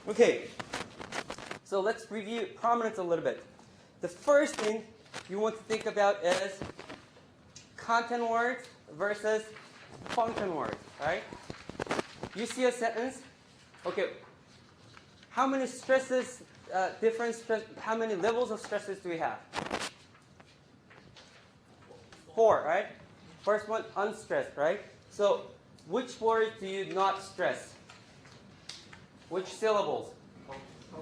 Okay, so let's review prominence a little bit. The first thing you want to think about is content words versus function words, right? You see a sentence, okay, how many stresses, how many levels of stresses do we have? 4, right? First one, unstressed, right? So which words do you not stress? Which syllables?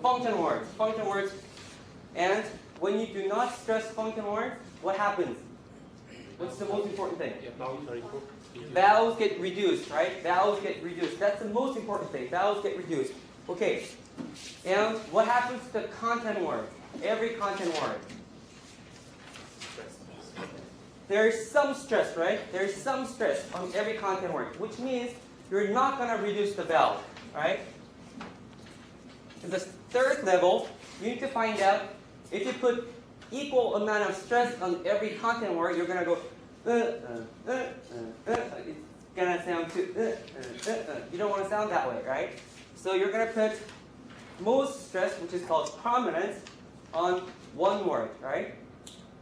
Function words. Function words. And when you do not stress function words, what happens? What's the most important thing? Vowels get reduced, right? Vowels get reduced. That's the most important thing. Vowels get reduced. Okay. And what happens to the content word? Every content word. There's some stress, right? There's some stress on every content word, which means you're not going to reduce the vowel, right? In the third level, you need to find out if you put equal amount of stress on every content word, you're going to go, it's going to sound too, you don't want to sound that way, right? So you're going to put most stress, which is called prominence, on one word, right?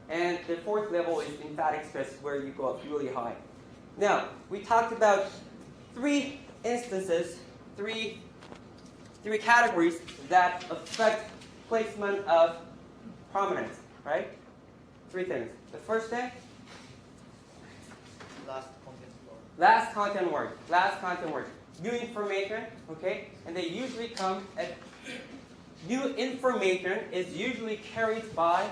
And the fourth level is emphatic stress, where you go up really high. Now, we talked about 3 instances, three categories that affect placement of prominence, right? 3 things. The first thing, last content word. Last content word. New information, okay? And they usually come at, new information is usually carried by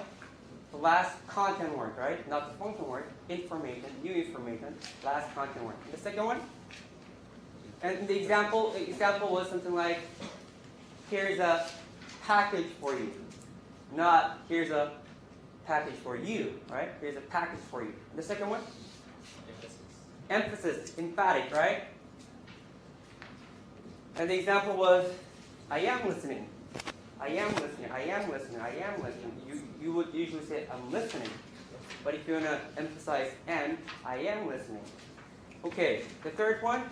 the last content word, right? Not the function word. Information, new information, last content word. The second one, and the example was something like, here's a package for you. Not, here's a package for you, right? Here's a package for you. The second one? Emphasis, emphatic, right? And the example was, I am listening. I am listening, I am listening, I am listening. You would usually say, I'm listening. But if you want to emphasize and, I am listening. Okay, the third one?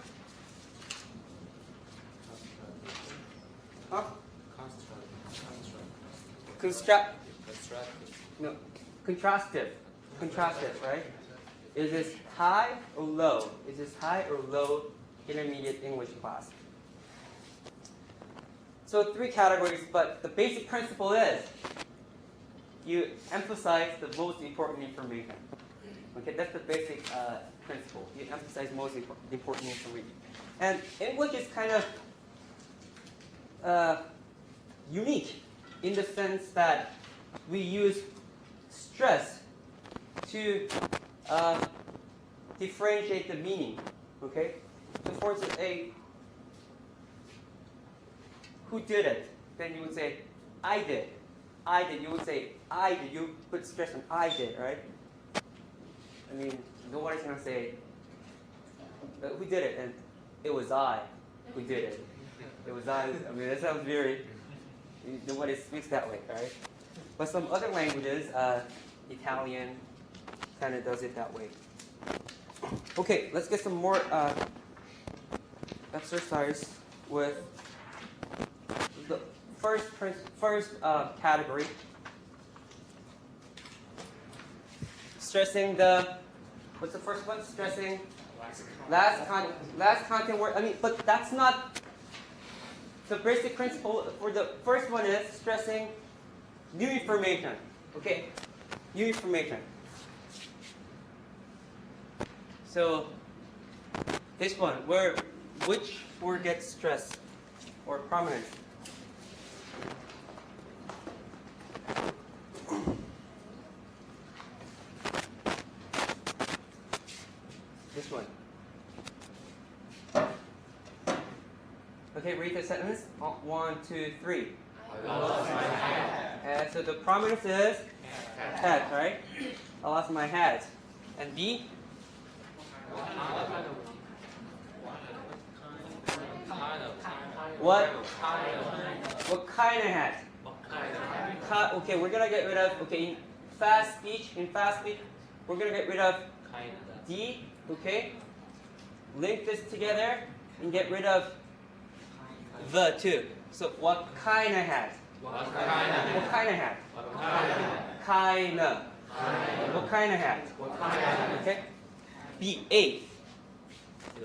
Huh? No, contrastive. Contrastive, right? Is this high or low? Is this high or low intermediate English class? So 3 categories, but the basic principle is you emphasize the most important information. Okay, that's the basic principle. You emphasize most important information. And English is kind of unique in the sense that we use stress to differentiate the meaning. Okay, so for instance, who did it? Then you would say, I did. I did. You would say, I did. You put stress on I did, right? I mean, nobody's going to say, who did it? And it was I who did it. It was I. I mean, that sounds very, nobody speaks that way, right? But some other languages, Italian, kind of does it that way. Okay, let's get some more exercise with the first category. Stressing the, what's the first one? Stressing last content word. I mean, but that's not the basic principle. For the first one is stressing new information. Okay, new information. So this one, which word gets stressed or prominence? This one. Okay, read the sentence. 1, 2, 3. I lost my hat. So the prominence is hat, right? I lost my hat. And B? What? What kind of hat? Okay, we're gonna get rid of, okay, in fast speech, we're gonna get rid of D, okay? Link this together and get rid of the too. So what kind of hat? What kind of What kind of hat? What kind of Kinda. What kind of hat? What kind of Okay. B. A. It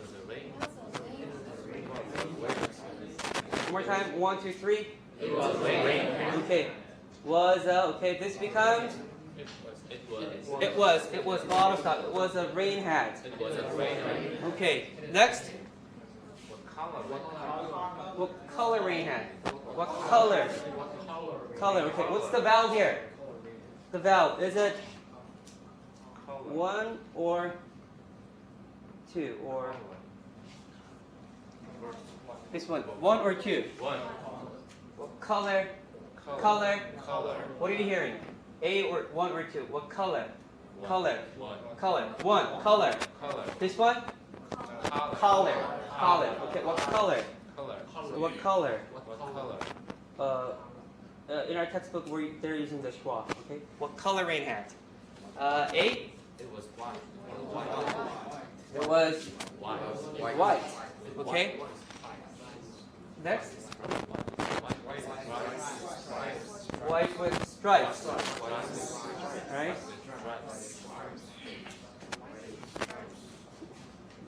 was a rain. One more time. 1, 2, 3. It was rain. Okay. Was okay. This becomes. It was a lot of stuff. It was a rain hat. It was a rain. Okay. Next. What color? What color? What color rain hat? What color? What color? Color. Okay. What's the vowel here? The vowel. Is it 1 or 2 or this one? 1 or 2? One. What color? Color. What are you hearing? A or 1 or 2? What color? Color. One. Color. 1. Color. Color. This one? Color. Color. Okay. What color? Color. What color? What color? In our textbook, they're using the schwa. Okay. What color rain hat? A. It was white. It was White. white. Okay. Next. White with stripes. Right.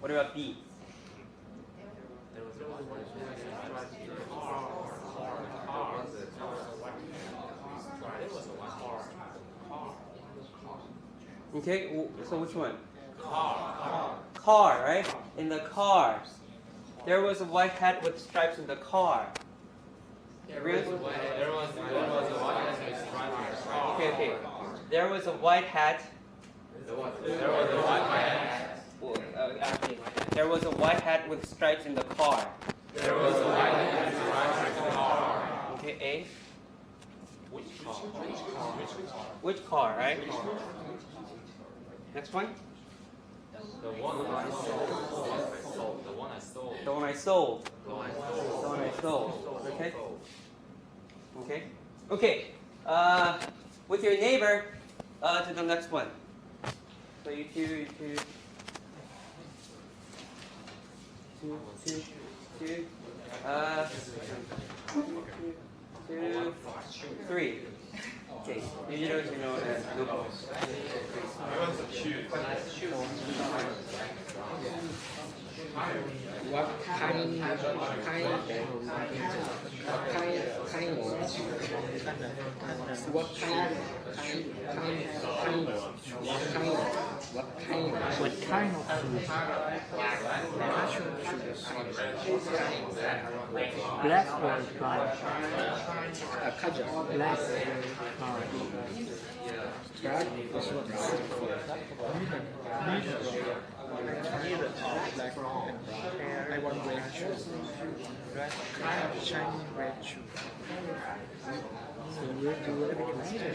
What about B? Okay, so which one? Car, right? In the car. There was a white hat with stripes in the car. Everyone? There was a white with stripes. Okay. There was a white hat. There was a white hat. Actually, there was a white hat with stripes in the car. There was a white hat with stripes in the car. Okay, A. Which car? Which car, right? Next one? The one I sold. The one I sold. The one I sold. The one I The one I sold. Okay. sold. Okay. With your neighbor, to the next one. So you two. 2, 3. Okay. You know that. Look. What kind of food? Black or brown? Black. I want red shoes. Kind of shiny red shoes. So you do everything.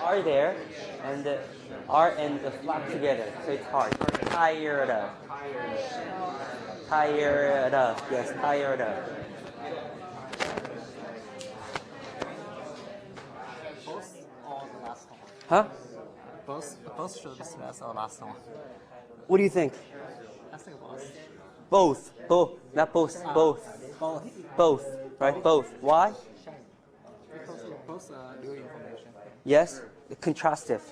Are there, and the R and the flap together, so it's hard. Tired of. Tired of. Yes, tired of. Both or the last one? Huh? Both should be last or last one. What do you think? I think both. Both, not both, both. Both, right? Both. Why? Because both are new information. Yes? Contrastive,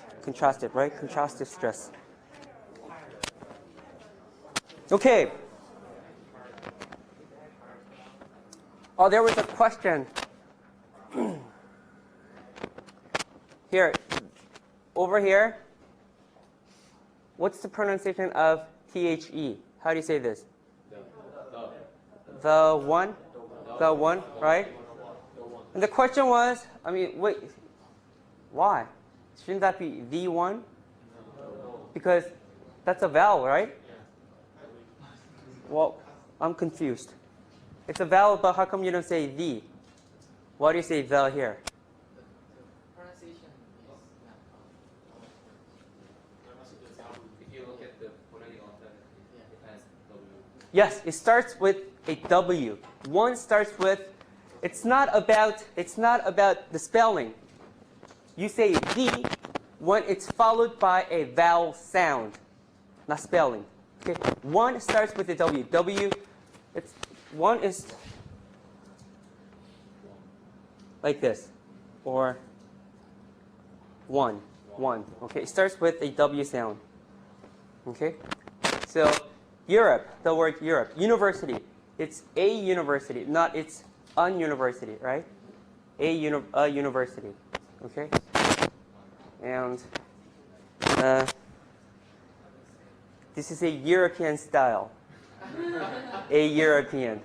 right? Contrastive stress. Okay. Oh, there was a question. Here, over here. What's the pronunciation of THE? How do you say this? The one? The one, right? And the question was, wait, why? Shouldn't that be the one? Because that's a vowel, right? Well, I'm confused. It's a vowel, but how come you don't say the? Why do you say the here? Yes, it starts with a W. One starts with, it's not about the spelling. You say the when it's followed by a vowel sound, not spelling. Okay, one starts with a W. W, one is like this, or one. Okay, it starts with a W sound. Okay, so Europe, the word Europe, university. It's a university, not it's an university, right? A university. Okay, and this is a European style. A European.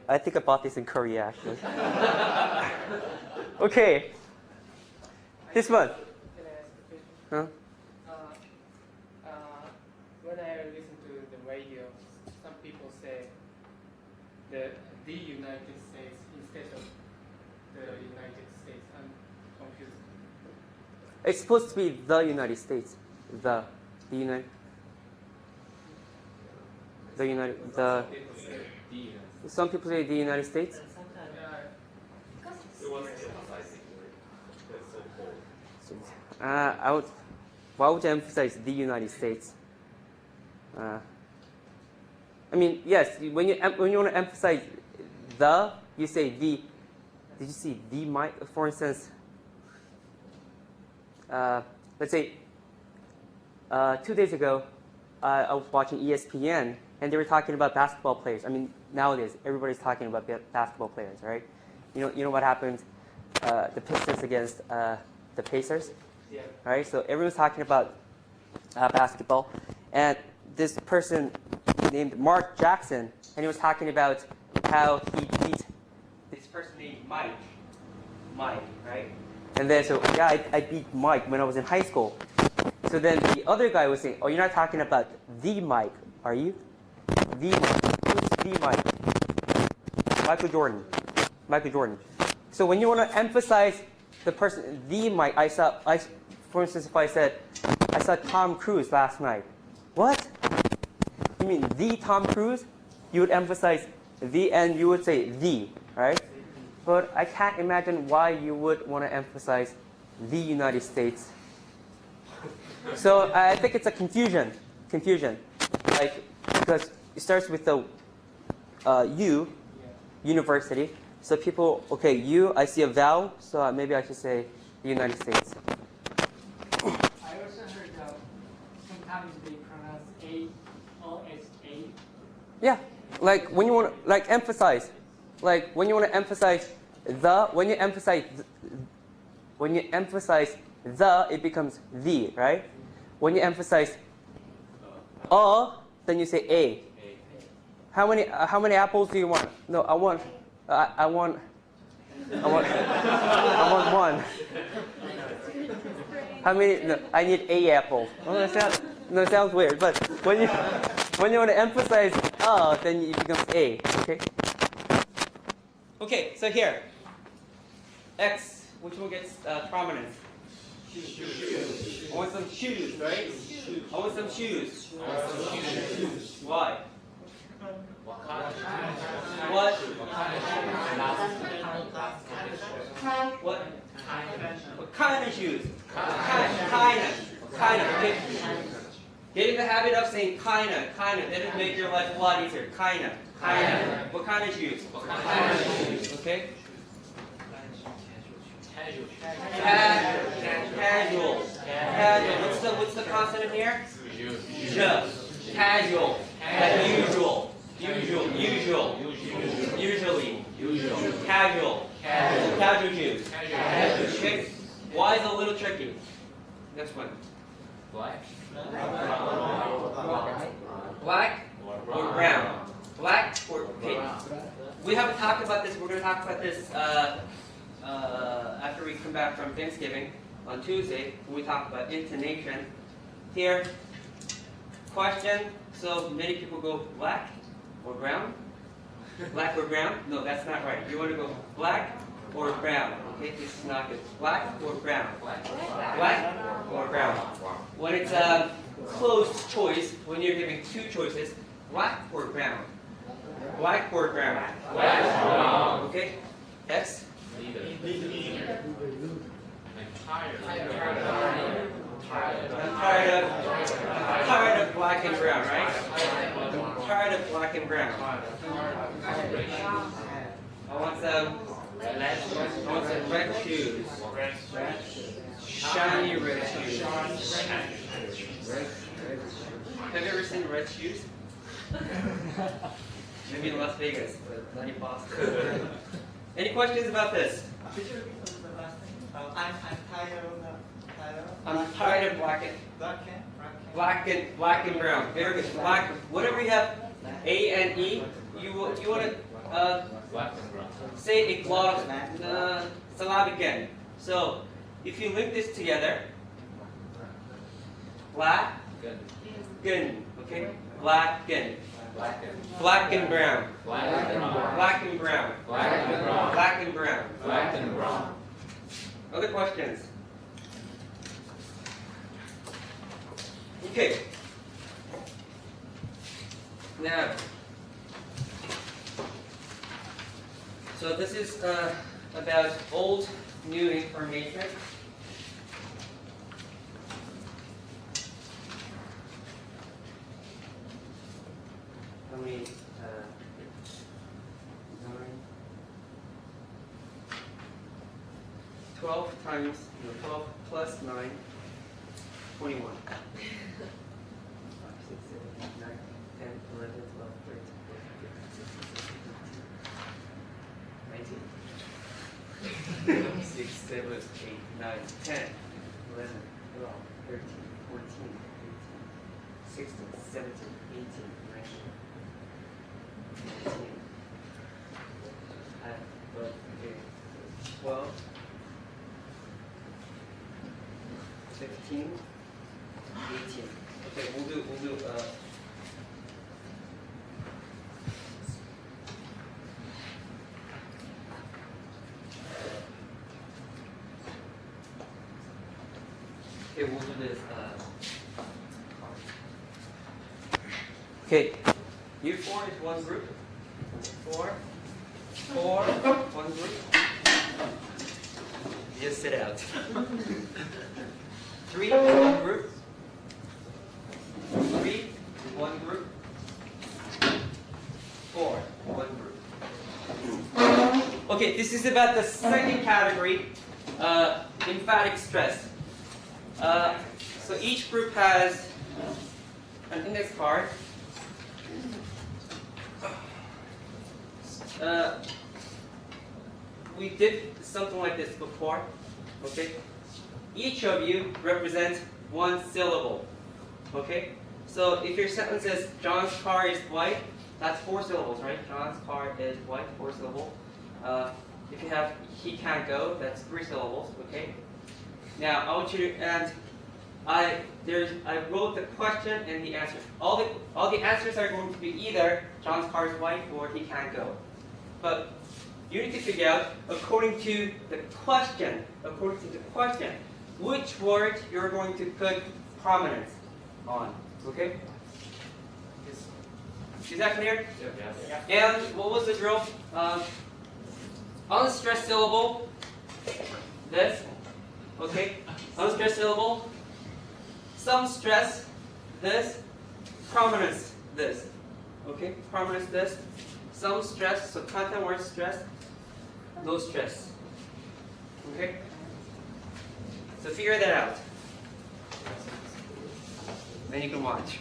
I think I bought this in Korea, actually. Okay. This one. Can I ask a question? Huh? When I listen to the radio, some people say the United States instead of the United States. I'm confused. It's supposed to be the United States. The United. Some people say the United States. Why would you emphasize the United States? I mean, yes, when you want to emphasize the, you say the. Did you see the mic? For instance, let's say 2 days ago, I was watching ESPN, and they were talking about basketball players. I mean, nowadays everybody's talking about basketball players, right? You know what happened? The Pistons against the Pacers. Yeah. Right? So everyone's talking about basketball, and this person named Mark Jackson, and he was talking about how he beat this person named Mike, right? And then so yeah, I beat Mike when I was in high school. So then the other guy was saying, oh, you're not talking about the Mike, are you? The Mike. Who's the Mike? Michael Jordan. So when you want to emphasize the person, the Mike, for instance, if I said, I saw Tom Cruise last night. What? You mean the Tom Cruise? You would emphasize the, and you would say the, right? But I can't imagine why you would want to emphasize the United States. So I think it's a confusion, like, because it starts with the university. So people, okay, I see a vowel, so maybe I should say the United States. I also heard sometimes they pronounce A, O, S, A. Yeah, like when you want to emphasize, when you emphasize the, it becomes the, right? When you emphasize then you say a. How many apples do you want? No, I want one. How many? No, I need a apple. Oh, that sounds weird. But when you want to emphasize then it becomes a. Okay. Okay. So here, X, which one gets prominence? Shoes. I want some shoes, right? I want some shoes. Why? What? What kind of shoes? Kind of. Okay. Get in the habit of saying kinda. That'll make your life a lot easier. Kinda. What kind of shoes? Okay. Casual. What's the consonant here? Casual. Usually. Casual shoes. Okay. Why is it a little tricky? Next one. Black or brown? Black or okay. We haven't talked about this. We're going to talk about this after we come back from Thanksgiving on Tuesday when we talk about intonation. Here, question. So many people go black or brown? Black or brown? No, that's not right. You want to go black or brown. Okay, this is not good. Black or brown? Black or brown. When it's closed choice when you're giving two choices, black or brown. Black or brown. Black. Okay? X. Neither. I'm tired. I'm tired of black and brown, right? I'm tired of black and brown. I want some red shoes. Shiny red shoes. Have you ever seen red shoes? Maybe in Las Vegas, but not in Boston. Any questions about this? Could you repeat the last thing? I'm tired of I'm tired of black and brown. Very good. Black. Whatever you have, A and E, you want to Black and brown. say a syllabic end. So if you link this together, black, Good. okay, black and Black and brown, black and brown. black and brown, Black and brown. black and brown. Black and brown. Other questions? Okay. Now, so this is about old, new information. How many? 9. 12 times 12 plus 9, 21. 5, 6, 7, 8, 9, 10, 11, 12, 13, 14, 15, 16, 17, 18, 19. 6, 7, 8, 9, 10, 11, 12, 13, 14, 15, 16, 17, 18, 19, 12, 15, 18. Okay, we'll do okay, we'll do this okay. U4 is one group. 4, one group. Just sit out. 3, one group. 3, one group. 4, one group. Okay, this is about the second category, emphatic stress. So each group has an index card. We did something like this before, okay? Each of you represents one syllable, okay? So if your sentence says, John's car is white, that's 4 syllables, right? John's car is white, 4 syllables. If you have, he can't go, that's 3 syllables, okay? Now, I want you to, and I wrote the question and the answer. All the answers are going to be either John's car is white or he can't go. But you need to figure out, according to the question, which word you're going to put prominence on. Okay? Is that clear? Yes. And what was the drill? Unstressed syllable, this. Okay? Unstressed syllable. Some stress, this. Prominence, this. Okay? Prominence, this. Some stress, so content word stress. No stress. Okay? So figure that out. Then you can watch.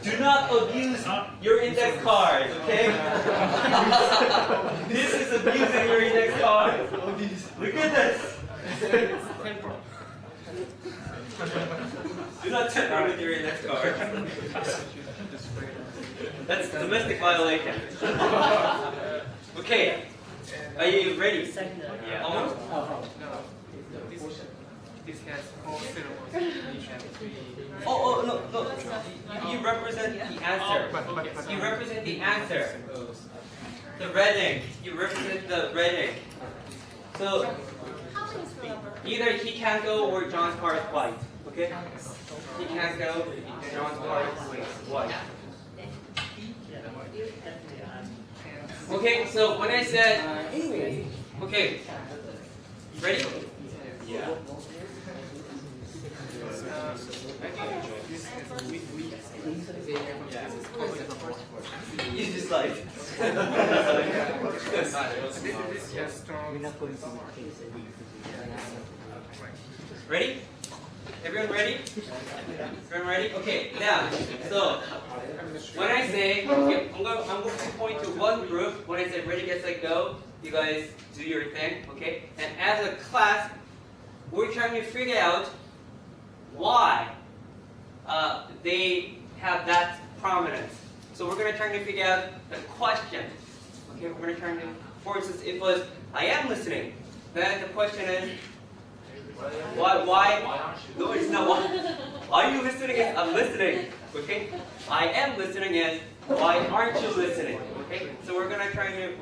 Do not abuse your index card, okay? This is abusing your index card. Look at this. Do not tamper with your index card. That's domestic violation. Okay. Are you ready? Yeah. Almost? This has 4 syllables. Each has 3. Oh, no. You represent the answer. You represent the answer. The red ink. You represent the red ink. So, either he can't go or John's card is white. Okay? He can't go, John's card is white. Okay, so when I said, okay, ready? Yeah. You just like. This has strong. Ready? Everyone ready? Everyone ready? Okay, now, so when I say, okay, I'm going to point to one group. When I say ready, get set, go, you guys do your thing, okay? And as a class, we're trying to figure out why they have that prominence. So we're going to try to figure out the question. Okay, we're going to try to, for instance, if it was, I am listening, then the question is, why? No, it's not why. Are you listening? Is I'm listening. Okay. I am listening. Is why aren't you listening? Okay. So we're going to try to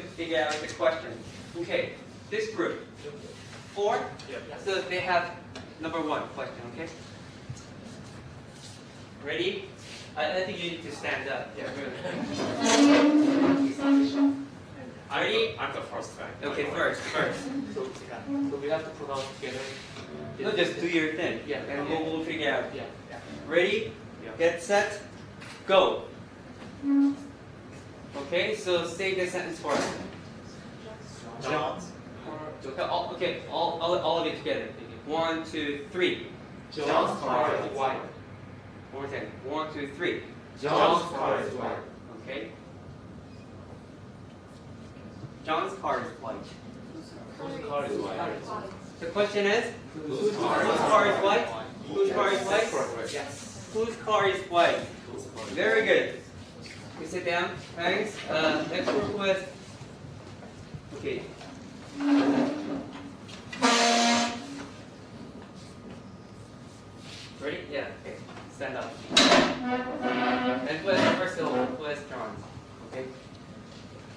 figure out the question. Okay. This group, 4. So they have number 1 question. Okay. Ready? I think you need to stand up. Yeah. Ready? I'm the first guy. Okay, first. So we have to put out together. No, just do your thing. Yeah. And we'll figure out. Yeah. Ready? Yeah. Get set. Go. Okay, so say the sentence for us. John's Okay, all of it together. 1, 2, 3. John's car is white. One more time. 1, 2, 3. John's car is white. Okay. John's car is white. Whose car is white? The question is, Whose whose car is white? Whose car is white? Yes. Whose car is white? Very good. You sit down. Thanks. Next group was. Okay. Ready? Yeah. Okay. Stand up. And who has the first syllable? Who has John's? Okay.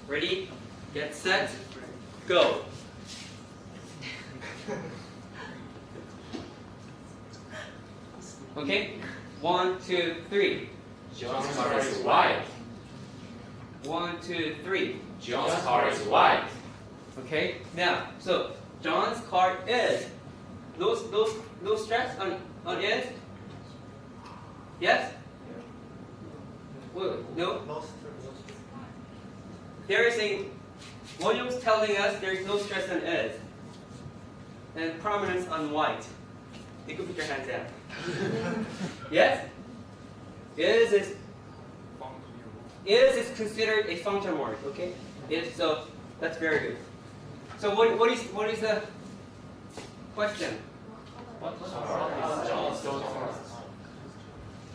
Ready? Get set. Go. Okay. 1, 2, 3. John's car is white. 1, 2, 3. John's car is white. Okay. Now, so John's car is. No stress on is. Yes. No. There is a. William's telling us there is no stress on is. And prominence on white. You can put your hands down. Yes? Is considered a function word, okay? So that's very good. So what is the question?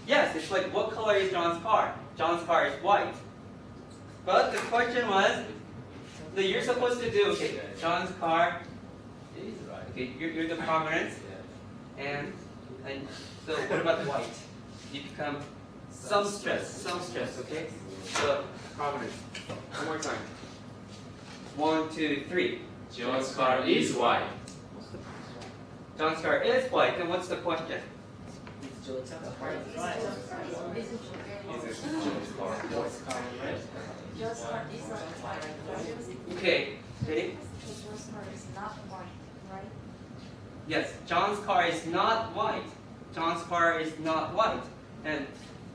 Yes, it's like what color is John's car? John's car is white. But the question was that you're supposed to do, okay, John's car, okay, you're the prominence, and so what about white? You become some stress, okay? So prominence. One more time. 1, 2, 3. John's car is white. John's car is white, then what's the question? Okay, ready? Yes, John's car is not white. John's car is not white. And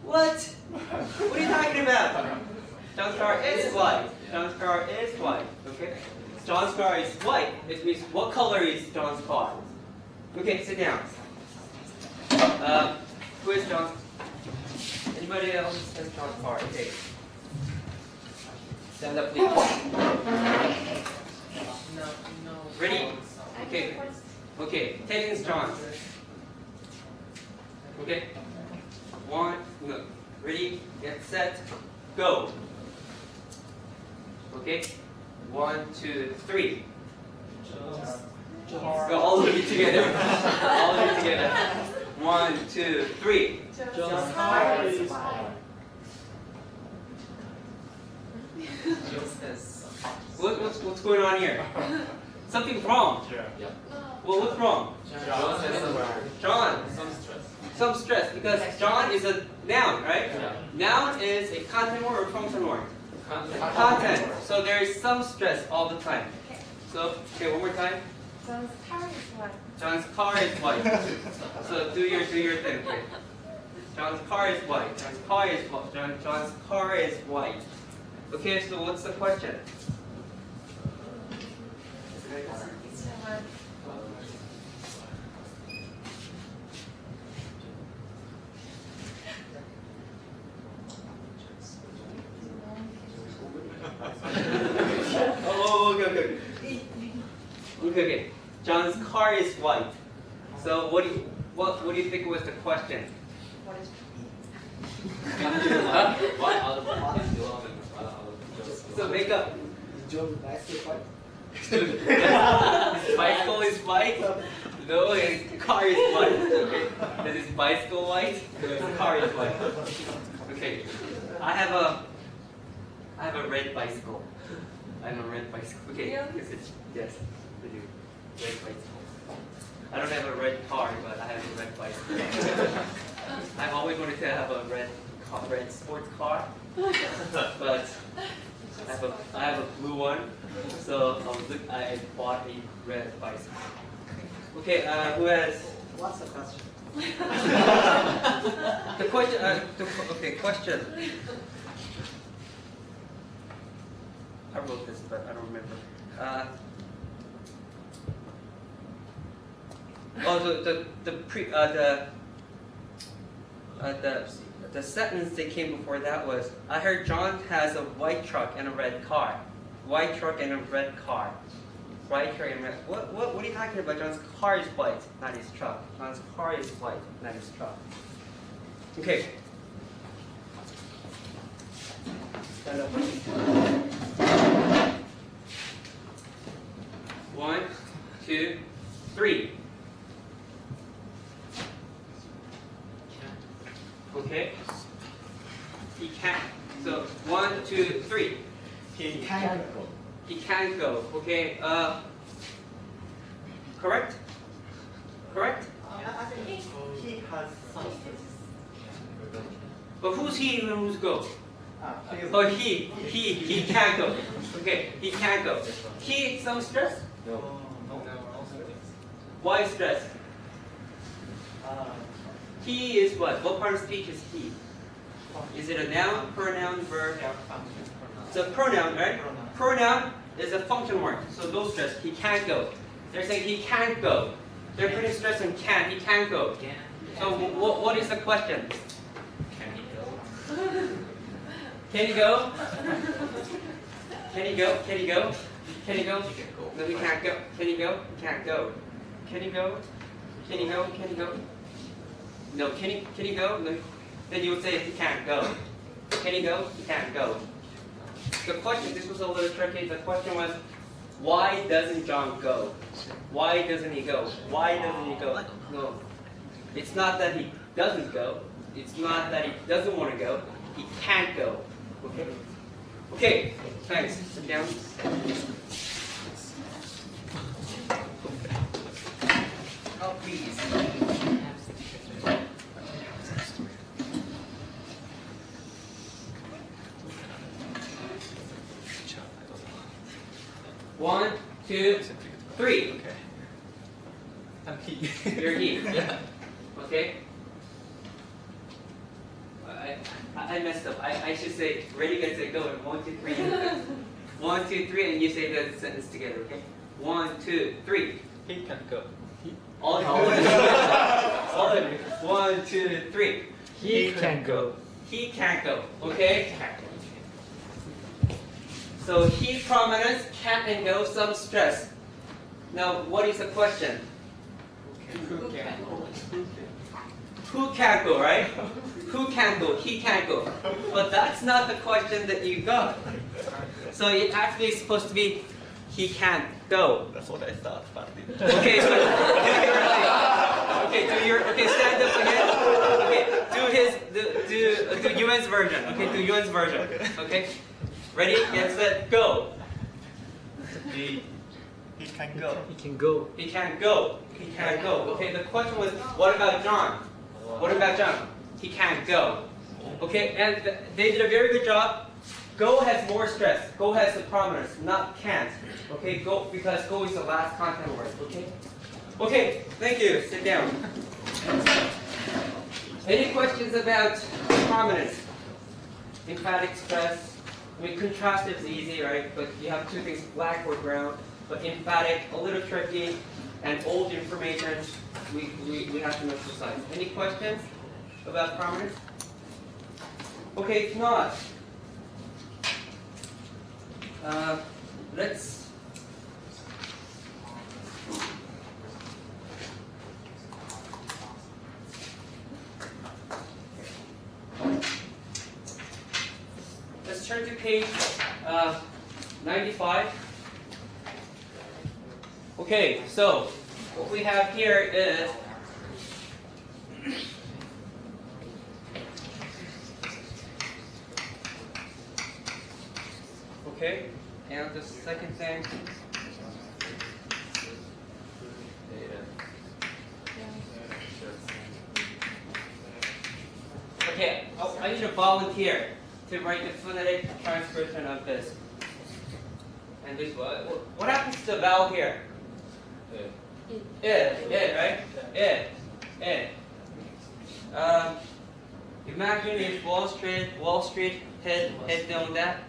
what? What are you talking about? John's car is white. John's car is white. Okay? John's car is white. It means what color is John's car? Okay, sit down. Who is John? Anybody else has John's card? Okay. Stand up, please. Ready? Okay. Okay. Taking John. Okay. One. No. Ready? Get set. Go. Okay. 1, 2, 3. Go all of you together. All of you together. 1, 2, 3. John's car is white. What's going on here? Something's wrong. Well, what's wrong? John. Some stress because John is a noun, right? Noun is a content word or function word. Content. So there is some stress all the time. So, okay, one more time. John's car is white. John's car is white. So do your thing. Okay. John's car is white. John's car is white. John's car is white. Okay, so what's the question? Okay. John's car is white. So what do you think was the question? What is So make up. John's bicycle white. His bicycle is white? No, his car is white. Okay. Is his bicycle white? No, his car is white. Okay. I have a red bicycle. I have a red bicycle. Okay. Yes, I do. Red bicycle. I don't have a red car, but I have a red bicycle. I've always wanted to have a red sports car, but I have a blue one, so I bought a red bicycle. Okay, who has? What's the question? The question. Okay, question. I wrote this, but I don't remember. The sentence that came before that was, I heard John has a white truck and a red car. White truck and a red car. White truck and red. What are you talking about? John's car is white, not his truck. John's car is white, not his truck. Okay. Stand up. 1, 2, 3. Okay. He can't. So 1, 2, 3. He can't go. He can't go. Okay. Correct? Correct? I think he has some. But who's he and who's go? He is. Oh, he can't go. Okay, he can't go. He some stress? No. Why stress? He is what? What part of speech is he? Is it a noun, pronoun, verb? It's a pronoun, right? Pronoun is a function word, so no stress. He can't go. They're saying he can't go. They're putting stress on can't. He can't go. So what is the question? Can he go? Can he go? Can he go? Can he go? Can he go? No, he can't go. Can he go? He can't go. Can he go? Can he go? Can he go? No, can he go? No. Then you would say he can't go. Can he go? He can't go. The question, this was a little tricky. The question was, why doesn't John go? Why doesn't he go? Why doesn't he go? No. It's not that he doesn't go. It's not that he doesn't want to go. He can't go. Okay? Okay, thanks. Sit down. Oh, please. 1, 2, 3. Okay. I'm he. You're he. Yeah. Okay? I messed up. I should say, ready, get set, go. 1, 2, 3. 1, 2, 3, and you say the sentence together, okay? 1, 2, 3. He can go. All of you. All of you. Okay, 1, 2, 3. He can go. He can't go. Okay? So he prominence can't go, some stress. Now, what is the question? Who can? Who can't go, right? Who can't go? He can't go. But that's not the question that you got. So it actually is supposed to be he can't go. That's what I thought, but Okay, so okay, stand up again. Okay, do Yuan's version. Okay, do Yuan's version. Okay, ready, get set, go. he can go. He can go. He can't go. He can't go. Okay, the question was, what about John? What about John? He can't go. Okay, and they did a very good job. Go has more stress. Go has the prominence, not can't. Okay, go, because go is the last content word. Okay? Okay, thank you. Sit down. Any questions about prominence? Emphatic stress. I mean, contrastive is easy, right? But you have two things, black or brown. But emphatic, a little tricky, and old information, we have to emphasize. Any questions about prominence? Okay, if not, let's turn to page 95. Okay, so what we have here is okay, and the second thing. Okay, I need a volunteer to write the phonetic transcription of this. And this what happens to the vowel here? Right? Imagine if Wall Street hit known that.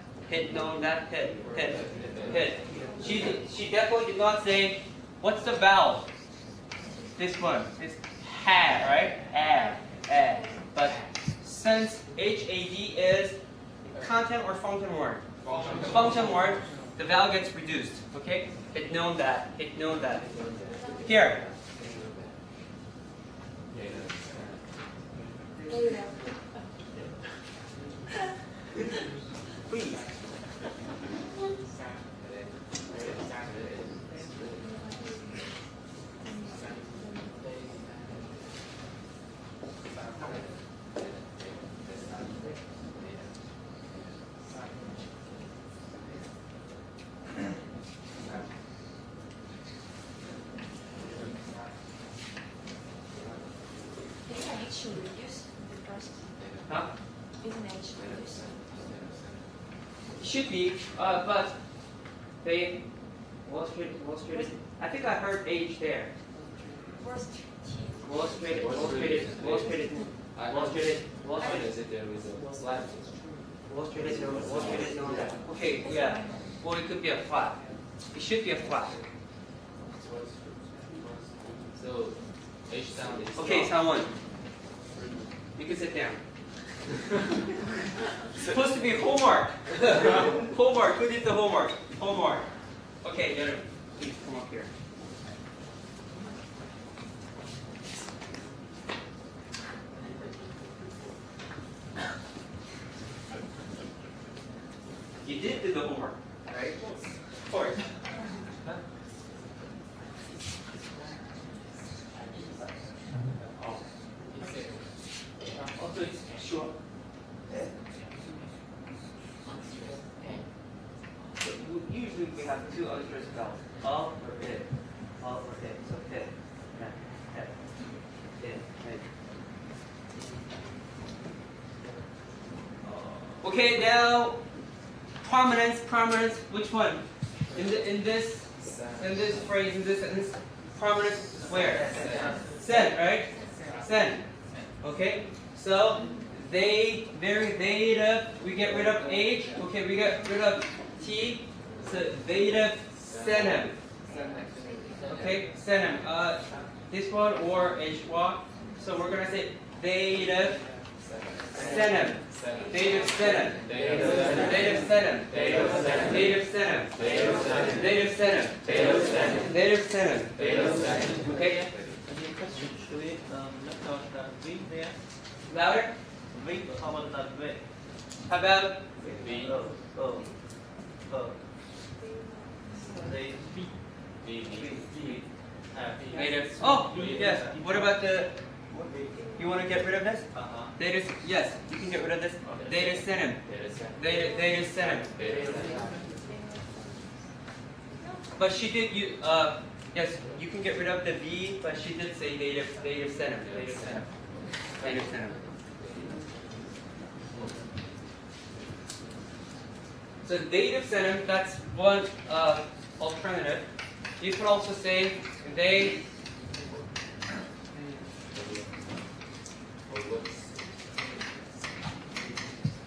She definitely did not say, what's the vowel? This one, this ha, right? But since HAD is content or function word? Function word, the vowel gets reduced, okay? Hit known that. Here. Please. Huh? Should be, but they Wall Street. I think I heard H there. Wall Street. Okay, yeah. Well, it could be a flat. It should be a flat. So H sound is Okay, someone. You can sit down. Supposed to be homework. Homework. Who did the homework? Homework. Okay, Yerim, please come up here. You did do the homework, right? Of course. Also, it's short. So usually we have two unstressed vowels, or it. So it, it. Okay, now prominence. Which one? In this phrase, in this sentence, prominence is where? Sen, right? Sen. Okay. So we get rid of H. Okay, we get rid of T. So Veda Senem. Okay, Senem. This one or H1. So we're gonna say dative senem. Dative senem. Dative senem. Dative senem. Dative senem. Dative senem. Okay. Louder. How about that way? How about dative? Oh, yes. What about the? You want to get rid of this? Dative. Yes, you can get rid of this. Dative senem. Dative senem. But she did you. Yes, you can get rid of the V, but she did say dative senem. Dative senem. Dative senem. So dative senem, that's one alternative. You could also say they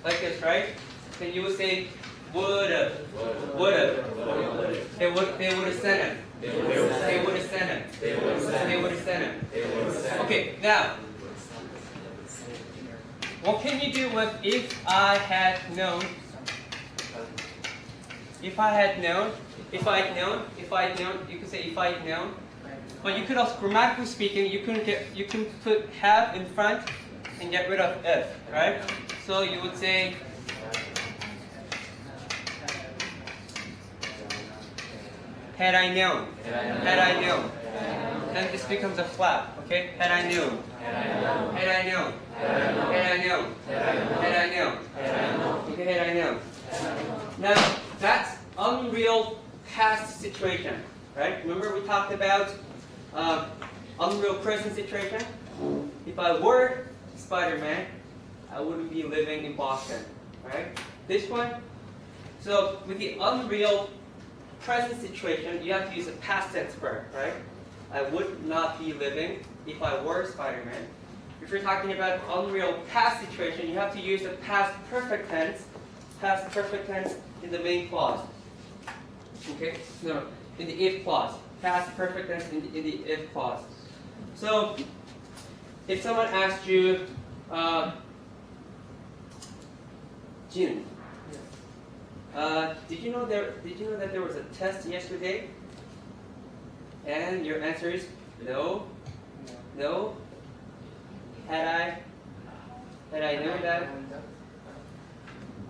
like this, right? Then you would say would've. They would have sent him. They would have sent him. They would have sent him. Okay, now what can you do with if I had known? If I had known, you could say if I had known. But you could also, grammatically speaking, you can put have in front and get rid of if, right? So you would say had I known. Had I known. Then this becomes a flap, okay? Had I known. Had I known. Had I known. Had I known. Okay, had I known. Now, that's unreal past situation, right? Remember we talked about unreal present situation? If I were Spider-Man, I wouldn't be living in Boston, right? This one, so with the unreal present situation, you have to use a past tense verb, right? I would not be living if I were Spider-Man. If you're talking about unreal past situation, you have to use the past perfect tense in the main clause. Okay? No, in the if clause. Past perfect tense in the if clause. So, if someone asked you, Jin, did you know that there was a test yesterday? And your answer is no. No. Had I known that,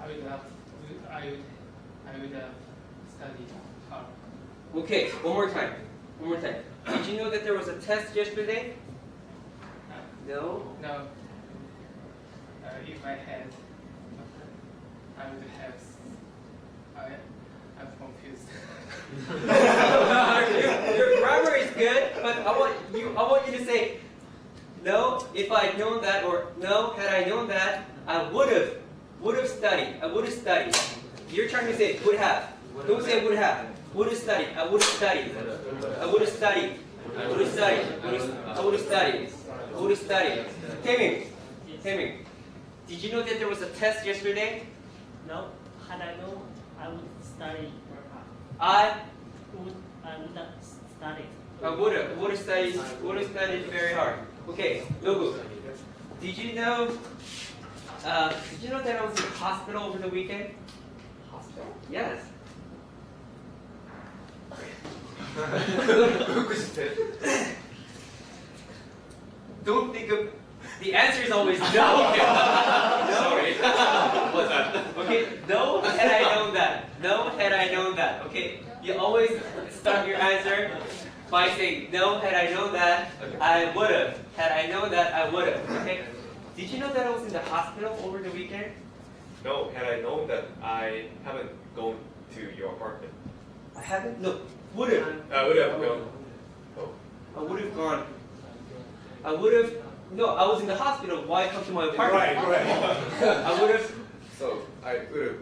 I would have studied hard. okay, one more time. Did you know that there was a test yesterday? No. No. If I had, I would have. I'm confused. Your grammar is good, but I want you to say no. If I'd known that, or no, had I known that, I would have studied. I would have studied. You're trying to say would have. Don't say would have. Would have studied. I would have studied. I would have studied. I would have studied. I would have studied. I would have studied. Taming. Did you know that there was a test yesterday? No, had I known, I would study very hard. I would have studied. I would have studied very hard. Okay, Yogu. Did you know that I was in the hospital over the weekend? Hospital? Yes. Don't think of the answer is always no. Sorry. What's that? Okay, no had I known that. No had I known that. Okay, you always start your answer by saying no had I known that, I would have. Had I known that, I would have. Okay. Did you know that I was in the hospital over the weekend? No, had I known that, I haven't gone to your apartment. I haven't. No, would have. I would have gone. Oh. I would have gone. I would have. No, I was in the hospital. Why come to my apartment? Right. I would have. So I would have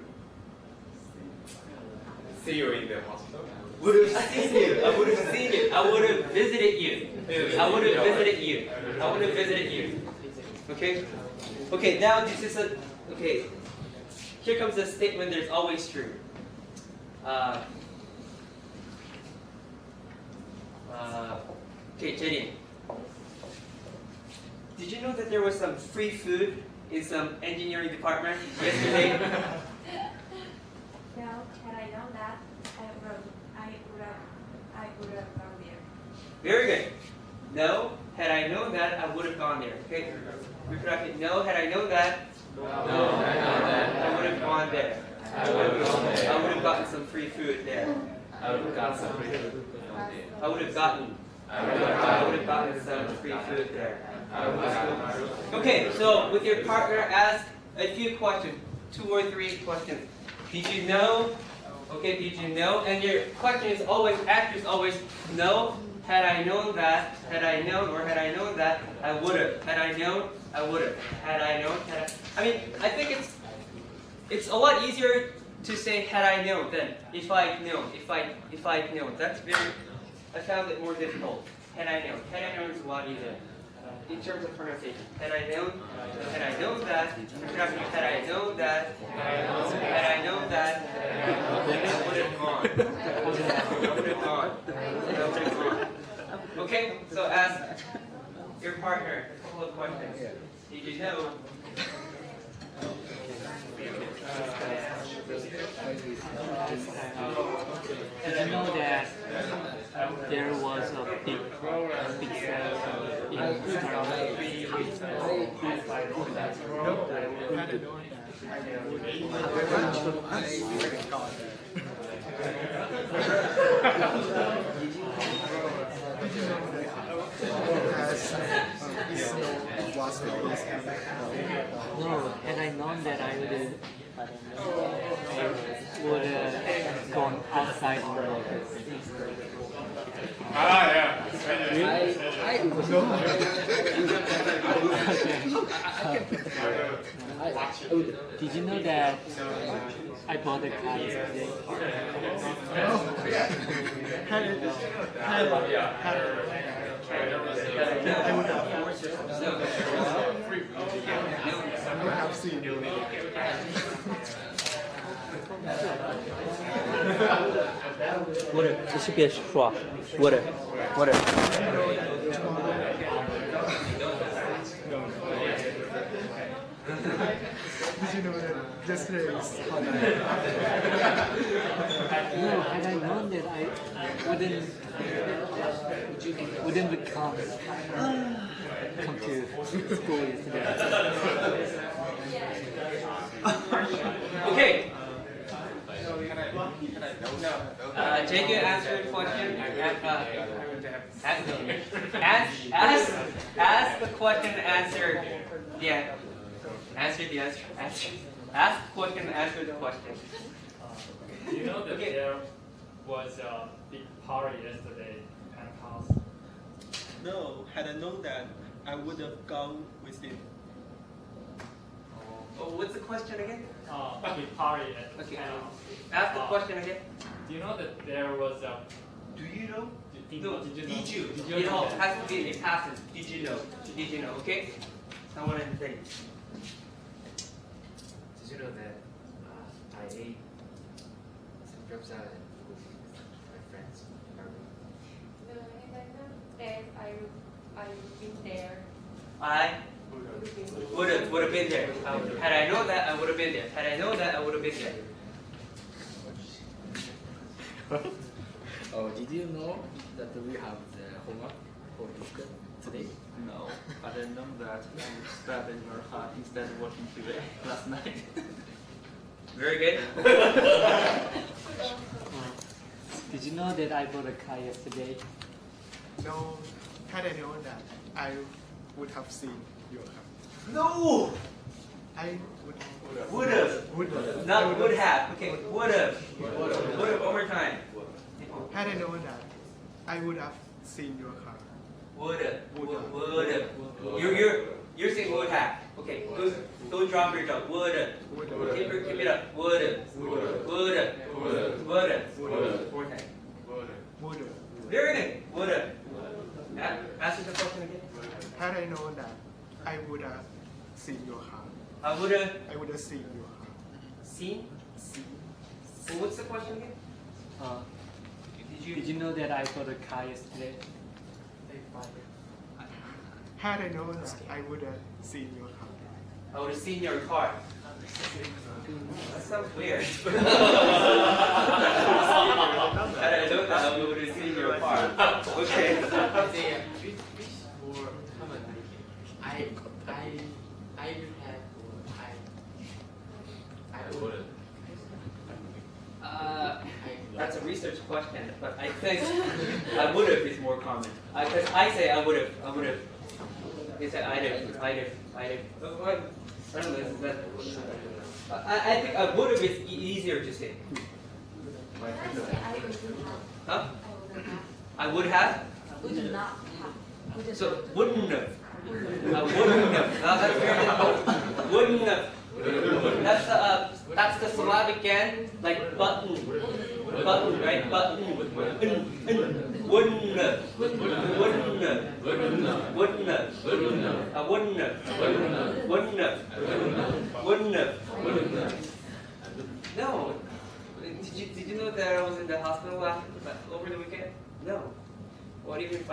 seen you in the hospital. Would have seen you. I would have seen you. I would have visited you. I would have visited you. I would have visited you. Okay. Okay. Now this is a. Okay. Here comes a statement. There's always true. Okay, Jenny. Did you know that there was some free food in some engineering department yesterday? No, had I known that, I would have gone there. Very good. No, had I known that, I would have gone there. Okay. Reproductive. No, had I known that, No, had I known that, I would have gone there. I would have gone there. I would have gotten some free food there. I would have got some free food. I would have gotten. I would have gotten some free food there. Okay, so with your partner, ask a few questions, 2 or 3 questions. Did you know? Okay, did you know? And your question is always, answer is always no. Had I known that, had I known, or had I known that, I would have. Had I known, I would have. Had I known, had I mean, I think it's a lot easier to say had I known than if I'd known, if I'd known. That's very, I found it more difficult. Had I known. Had I known is a lot easier. In terms of pronunciation. Had I known that, had I known that, had I known that, I would have gone. I would have gone. Okay, so ask your partner a couple of questions. Did you know? Did you know that there was a big sale in No, had I known that I would have gone outside the market. Did you know that I bought a car yesterday? Would这是别说would Did you know that yesterday is holiday? No, had I known that I wouldn't come to school yesterday. Okay. Jake, you answer the question. Ask the question and answer. Yeah. Answer the answer. Ask the question and answer the question. You know that there was a big party yesterday at house. No, had I known that, I would have gone with him. Oh, what's the question again? A big party at Okay. house. Ask the question again. Do you know that there was a? Do you know? No, did you know? Did you It know all that? has to be a passive. Did you know? Did you know? Okay. Someone in the thing. Did you know that I ate some gyoza with my friends? No, had I known that, I would be there. I would have been there. Had I known that, I would have been there. Had I known that, I would have been there. Oh, did you know that we have the homework for this today? No, I didn't know that. I would stab in your heart instead of watching TV last night. Very good. Did you know that I bought a car yesterday? No, had I known that, I would have seen your car. No. I Would have. Not would have. Okay. Would have. Would have. One more time. had I known that, I would have seen your car. Would have. Would have. You're saying would have. Okay. Don't drop your jaw. Would have. Keep it up. Would have. Would have. Would have. Four times. Would have. Very good. Would have. Ask the question again. Had I known that, I would have seen your car. I would have I would have seen your car. seen. Seen. And what's the question again? Did you know that I bought a car yesterday? had I known, I would have seen your car. I would have seen your car. That sounds weird. I don't know. I would have seen your car. Okay. Which more common? I will have or I would. That's a research question, but I think I would have is more common. Because I say I would have. You say I'd have. I don't know. I think I would have is easier to say. Huh? I would have? Would not have. So wouldn't have. I wouldn't have. Now that's very difficult. Wouldn't have. That's the syllabic end, like button. Button, right? Button. Wouldn't have. Wouldn't have. Wouldn't have. I wouldn't have. Wouldn't have. Wouldn't have. No. Did you know that I was in the hospital over the weekend? No. Well, even if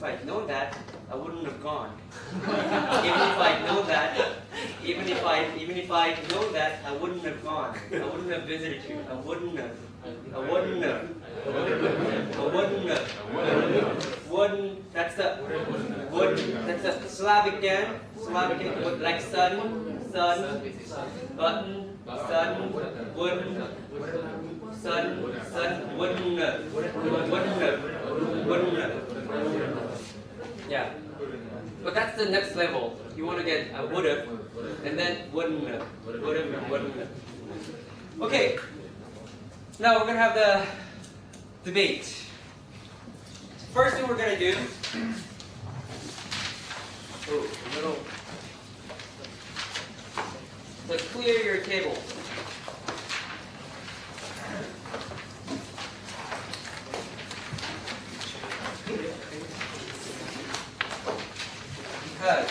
I'd known that, I wouldn't have gone. Even if I'd known that, I wouldn't have gone. I wouldn't have visited you. I wouldn't have. Wouldn't. That's the wouldn't. That's the syllabic end. Syllabic end, like sun, button, sun, wouldn't, sun, wouldn't have. Yeah. But that's the next level. You want to get a would have, and then wouldn't have. Okay. Now we're going to have the debate. First thing we're going to do. Let's clear your table. Because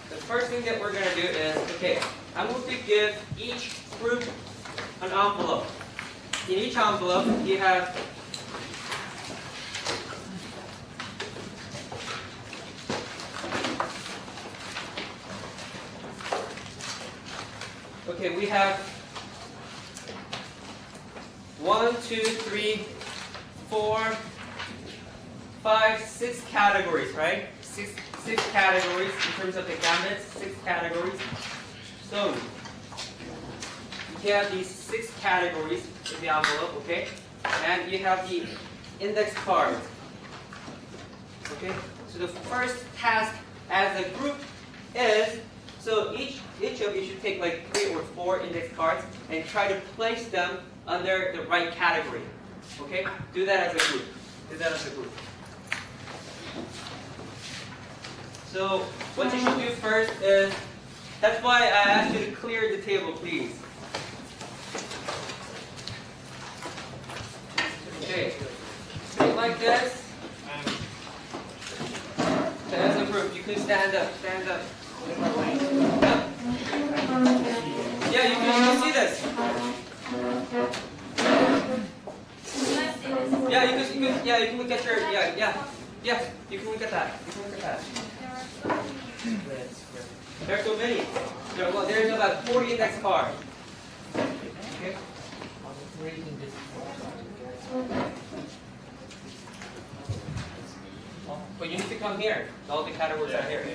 the first thing that we're going to do is, okay, I'm going to give each group an envelope. In each envelope, you have okay, we have 1, 2, 3, 4, 5, 6 categories, right? Six categories in terms of the gambits, 6 categories. So you have these 6 categories in the envelope, okay? And you have the index cards. Okay? So the first task as a group is, so each of you should take like 3 or 4 index cards and try to place them under the right category. Okay? Do that as a group. So what you should do first is, that's why I asked you to clear the table, please. Okay. So like this. So as a group, you can stand up. Yeah, you can see this. Yeah, you can look at your, you can look at that. There's so many. There's about 40 index cards. Okay. But you need to come here. All the categories are here.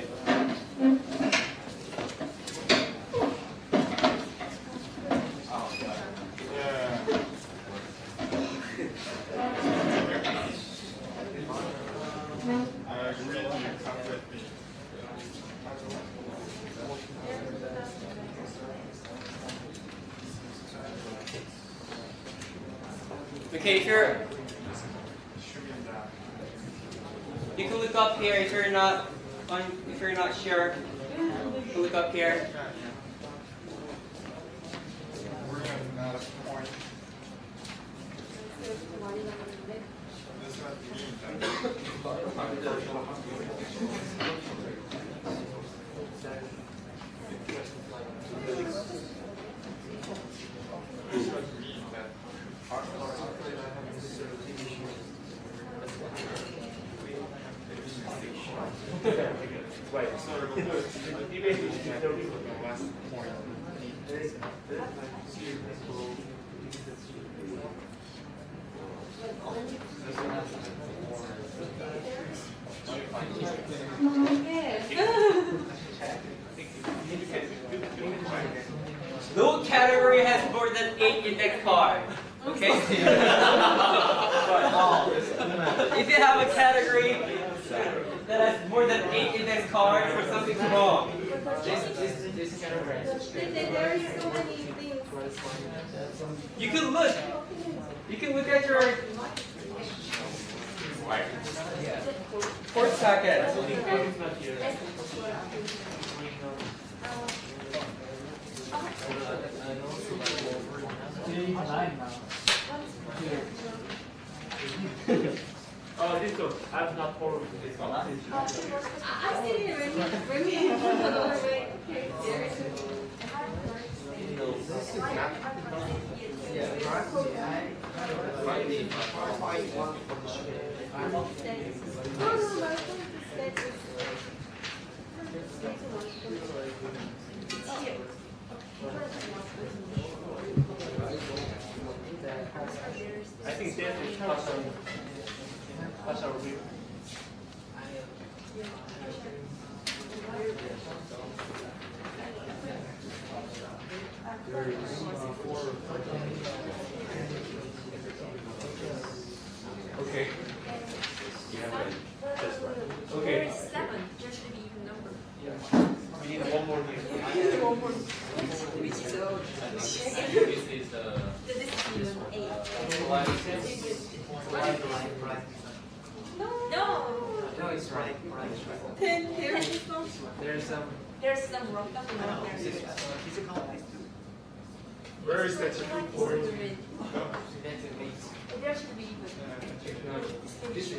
Okay, you can look up here if you're not sure. You can look up here. No category has more than 8 index cards. Okay? If you have a category that has more than 8 index cards, or something's wrong. This category. There is so many things. You can look. You can look at your course packet. Oh, this one. I've not followed this one. I see it when we okay, there is I think that is partial review. Okay. You have it just right. Okay. There is 7. There should be even number. We need one more here. Which is This is the this is even 8. No. No, it's right. Then there is some. There's some. There's some wrong number. Where is that? There should be even. This is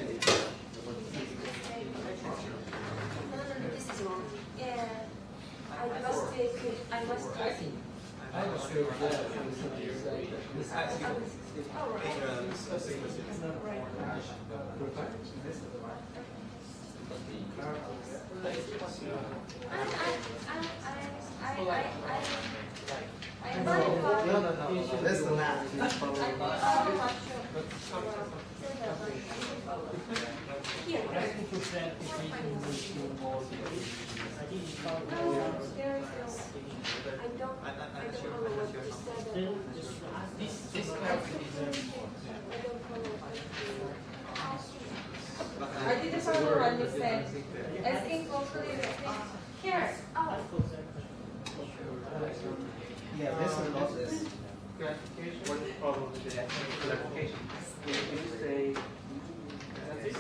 No, this is wrong. Yeah. I must take it. That's the math. Here. I didn't follow what you said. As in completely here. Oh. Yeah, this is not this. Clarification. What is the problem with the clarification? When you say this,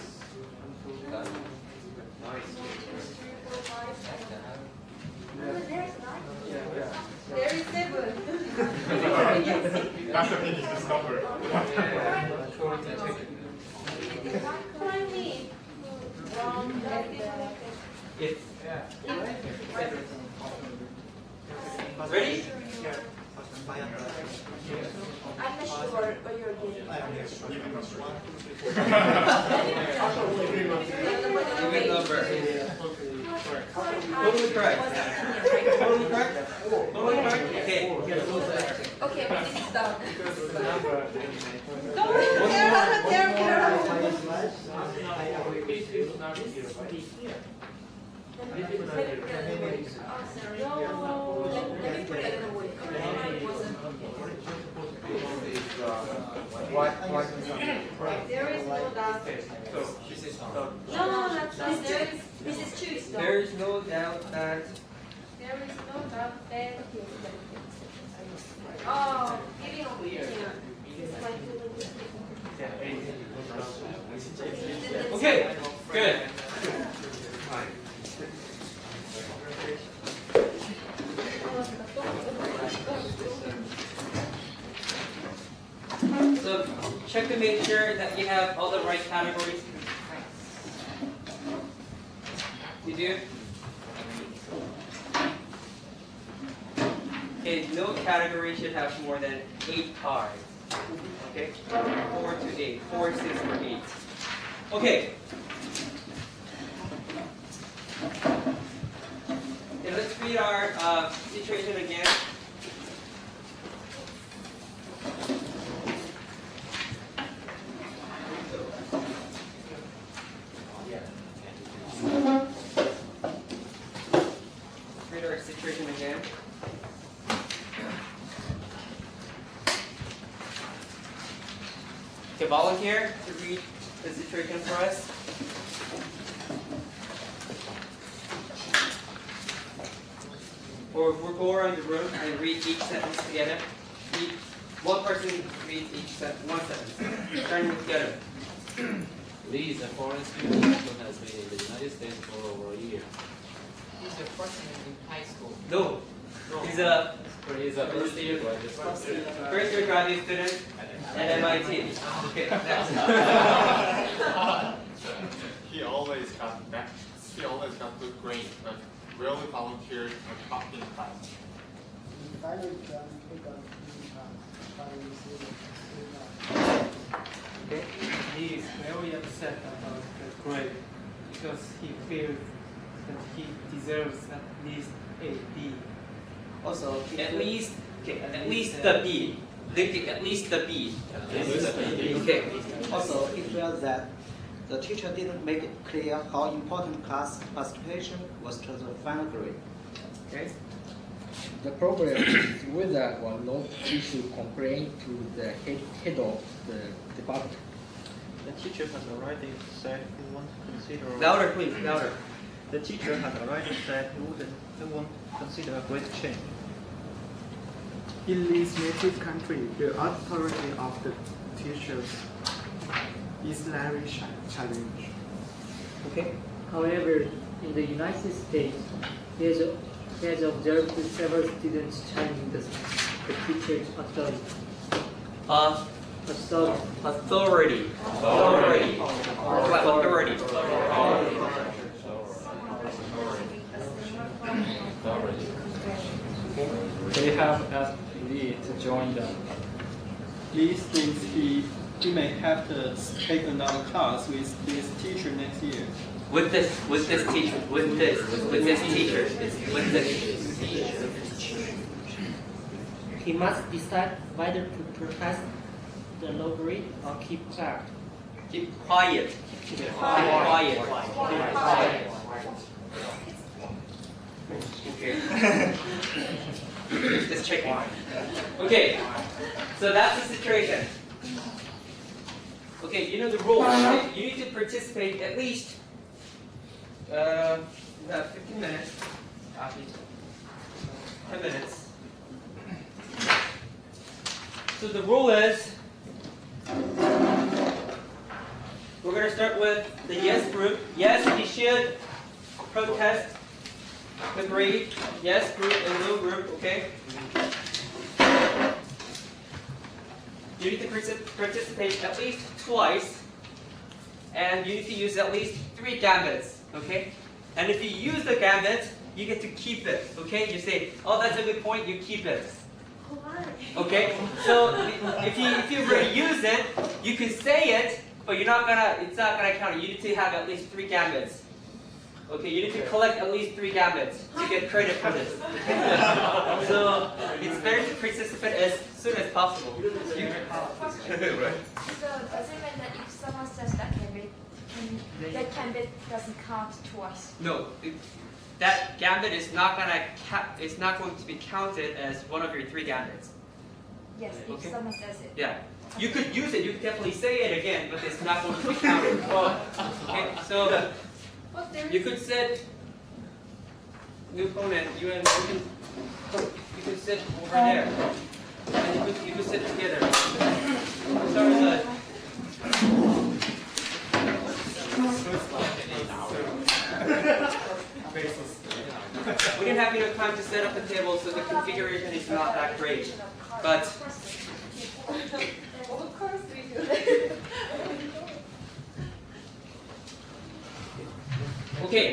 There is 7. that's the meaning this number. Find me. It's ready? I'm not sure what you're getting. Even number. Totally correct. Totally correct? Totally correct? Okay. Okay, but this is done. There is no doubt. No, that's not. This is true. There is no doubt that. There is no doubt that. Oh, giving opinion. Okay, good. So check to make sure that you have all the right categories. You do? Okay, no category should have more than 8 cards. Okay? 4 to 8. 4, 6, or 8. Okay. read our situation again. Read our situation again. Okay, volunteer to read the situation for us. Or we'll go around the room and read each sentence together. One person reads one sentence. Starting together. Lee is a foreign student who has been in the United States for over a year. He's a freshman in high school. No. He's a first year graduate student at MIT. Okay. He always got good grades, but rarely volunteered or talked in class. Okay. He is very upset about the grade because he feels that he deserves at least a B. Also, at least the B. At least the B. Okay. Also, he felt that the teacher didn't make it clear how important class participation was to the final grade. Okay. The problem is whether or not he should complain to the head of the department. The teacher has already said he won't consider. Louder, please, louder. The teacher has already said he won't consider a great change. In Lee's native country, the authority of the teachers is very challenging. Okay. However, in the United States, he has observed several students challenging the teacher's authority. Authority. They have asked Lee to join them. Lee thinks he may have to take another class with this teacher next year. With this teacher. He must decide whether to protest the low grade or keep quiet. Keep quiet. Quiet. Okay. Just checking. Okay. So that's the situation. Okay, you know the rules. Okay? You need to participate at least 15 minutes. 10 minutes. So the rule is, we're going to start with the yes group. Yes, we should protest the grade. Yes group and no group, okay? You need to participate at least twice, and you need to use at least 3 gambits, okay? And if you use the gambit, you get to keep it, okay? You say, oh, that's a good point, you keep it. Okay? So if you already use it, you can say it, but it's not gonna count. You need to have at least 3 gambits. Okay, you need to collect at least 3 gambits to get credit for this. So it's better to participate as soon as possible. So does it mean that if someone says that gambit doesn't count twice? No, that gambit is not going to be counted as one of your 3 gambits. Yes, if someone says it. Yeah. You could use it, you could definitely say it again, but it's not going to be counted. Okay, so you could sit, new opponent, you could sit over there. And you could sit together. Start with that. We didn't have enough time to set up the table, so the configuration is not that great. But Of course we do. okay.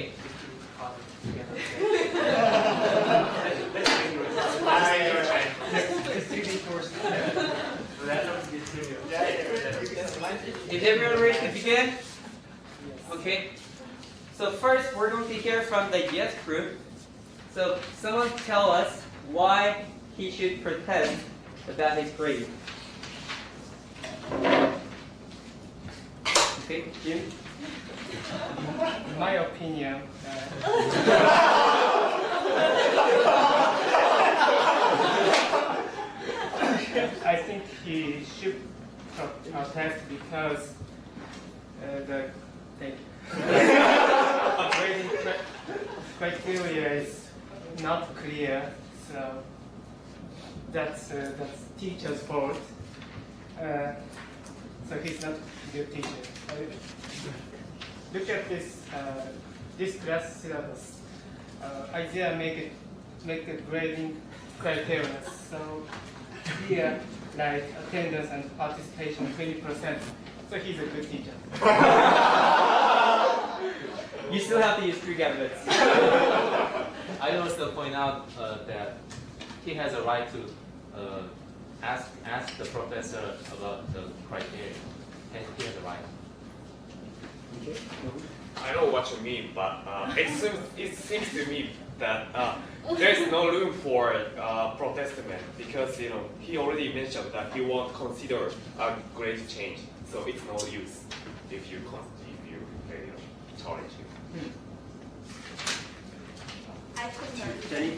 Is everyone ready to begin? Okay. So first, we're going to hear from the yes group. So someone tell us why he should protest about his grade. Okay, Jim? In my opinion, I think he should protest because the grading criteria is not clear, so that's teacher's fault. So he's not a good teacher. Look at this class syllabus. Isaiah make the grading criteria. So here, like attendance and participation, 20%. So he's a good teacher. You still have to use 3 Gambits. I also point out that he has a right to ask the professor about the criteria. He has a right. Okay. I know what you mean, but it seems to me that there's no room for protestment because he already mentioned that he won't consider a grade change, so it's no use if you challenge him. I think Jenny?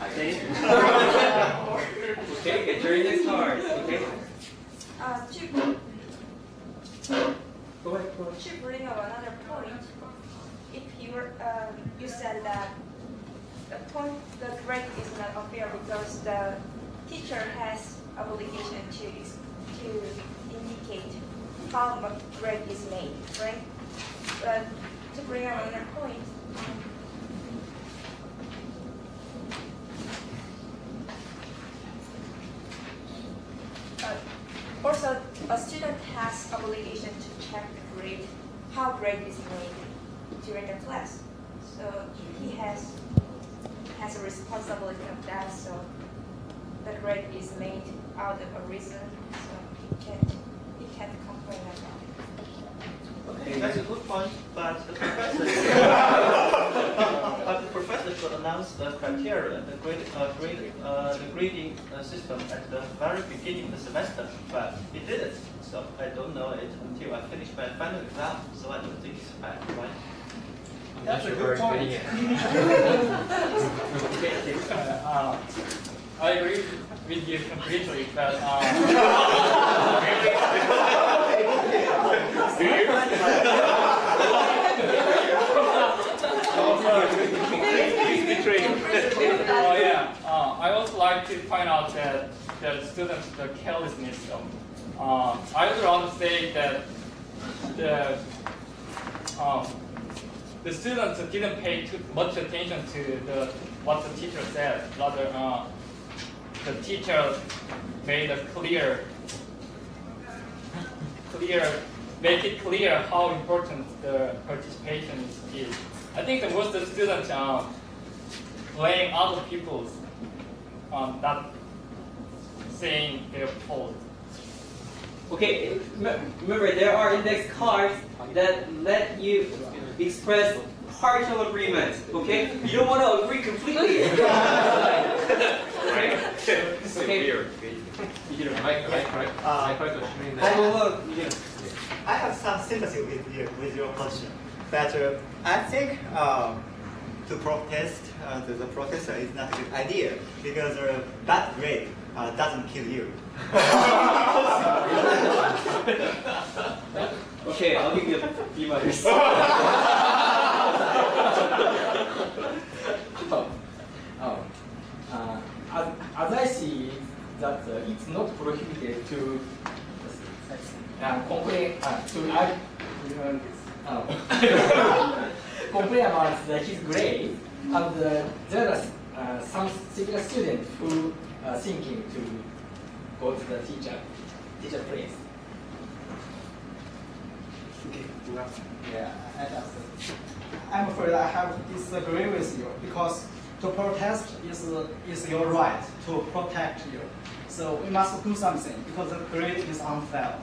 Okay, get your index cards. Okay. To bring up another point, if you said that the grade is not unfair because the teacher has obligation to indicate how much grade is made, right? But to bring up another point, also a student has obligation to check the grade, how grade is made during the class. So he has a responsibility of that. So the grade is made out of a reason. So he can't complain about it. Okay, that's a good point, but the professor should announce the criteria, the grading system at the very beginning of the semester, but he didn't. So I don't know it until I finish my final exam. So I don't think it's bad, right? That's a good point. I agree with you completely, but I also like to point out that the students' carelessness. I would rather say that the students didn't pay too much attention to what the teacher said. Rather, the teacher made a make it clear how important the participation is. I think that most of the students blame other people's not saying their fault. Okay, remember there are index cards that let you express partial agreement. Okay, you don't want to agree completely. Okay. I have some sympathy with your position, but I think to protest the professor is not a good idea because a bad grade doesn't kill you. Okay, I'll give you a few others. As I see that it's not prohibited to complain complain about his grade, and there are some senior students who are thinking to go to the teacher place. Yeah, I'm afraid I have to disagree with you because to protest is your right to protect you. So we must do something because the grade is unfair.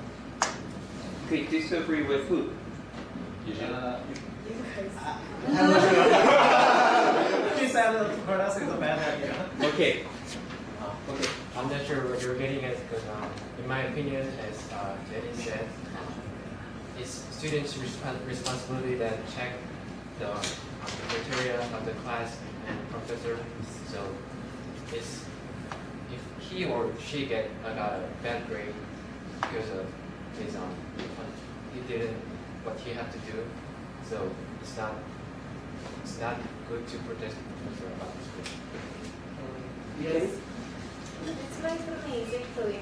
Okay, disagree with who? I'm not sure. He said pronounce is a bad idea. Okay. Okay, I'm not sure what you're getting at because in my opinion, as Jenny said, it's students' responsibility that check the criteria of the class and professor. So it's if he or she got a bad grade because of his he didn't what he had to do. So it's not good to protest the professor about this grade. Yes. It's my feeling exactly.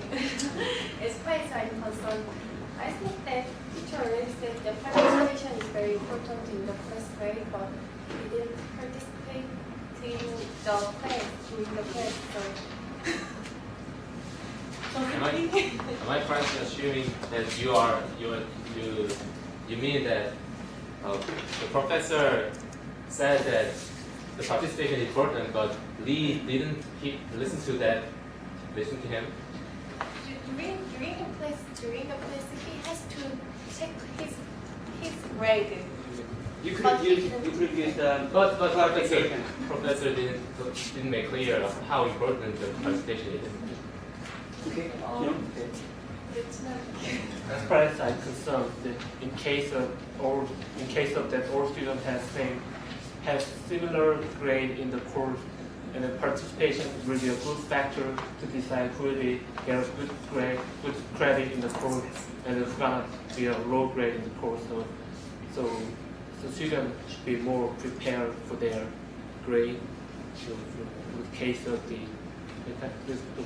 As far as I'm concerned, I think that teacher already said the participation is very important in the class grade, but he didn't participate in the class during the class. So Am I correct in assuming that you mean that the professor said that the participation is important, but Lee didn't listen to him? during the class, he has to check his grade. You could use the But clarification. professor didn't make clear how important the participation is. Okay. It's not. As far as I'm concerned, that in case of that all students have similar grade in the course, and the participation will be a good factor to decide who will get a good grade, good credit in the course, and it's gonna be a low grade in the course. So students should be more prepared for their grade. So in the case of the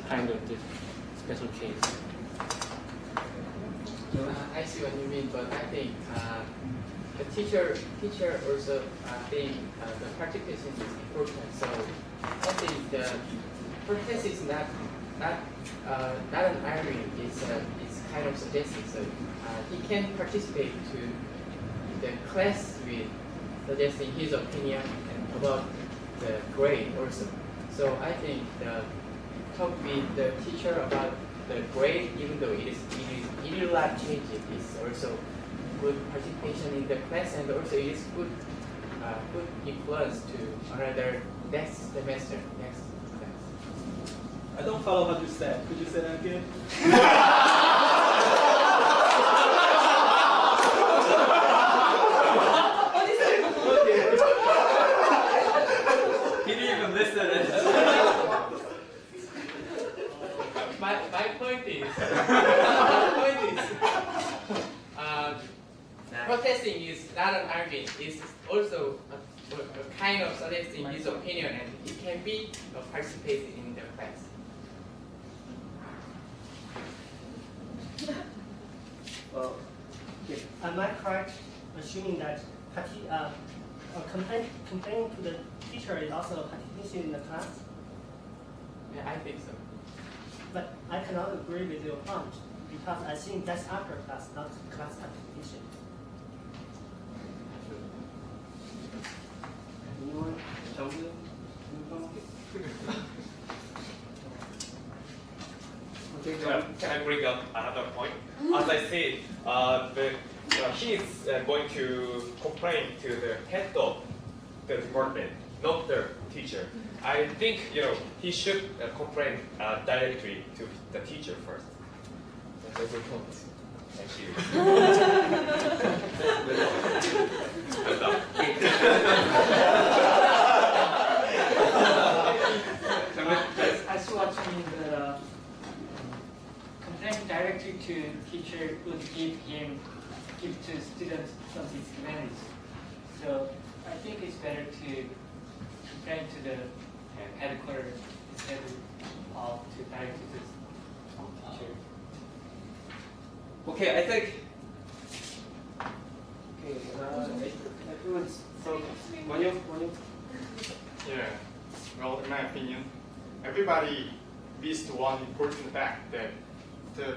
kind of this special case. I see what you mean, but I think the teacher also think the participation is important. So I think the protest is not an argument. It's kind of suggesting. So he can participate to the class with suggesting his opinion about the grade also. So I think talk with the teacher about the grade, even though it will not change it, is also good participation in the class, and also it is good influence to another next semester, next class. I don't follow what you said. Could you say that again? He didn't even listen. My point is, protesting is not an argument. It's also a kind of suggesting his opinion, and he can be participating in the class. Well, okay. Am I correct assuming that complaining to the teacher is also a participation in the class? Yeah, I think so. But I cannot agree with your point because I think that's after class, not class participation. Anyone? Can I bring up another point? As I said, he is going to complain to the head of the department, not the teacher. I think he should complain directly to the teacher first. That's a good point. Thank you. I'm done. I see what you mean, but complaining directly to teacher would give to students some disadvantage. So I think it's better to complain to the headquarters instead of to directly to the teacher. Okay, I think. Okay, everyone's focused. Yeah. Well, in my opinion, everybody missed one important fact that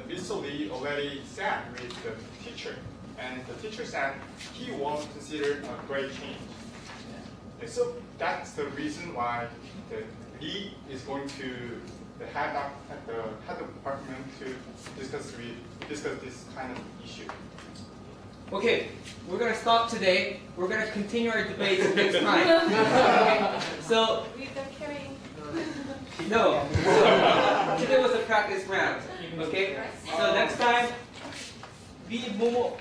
Mr. Lee already sat with the teacher, and the teacher said he won't consider a grade change. And so that's the reason why the Lee is going to the head of department to discuss this kind of issue. Okay, we're gonna stop today. We're gonna continue our debates next time. Okay? So With the carrying. no. So, today was a practice round. Okay. So next time, be more.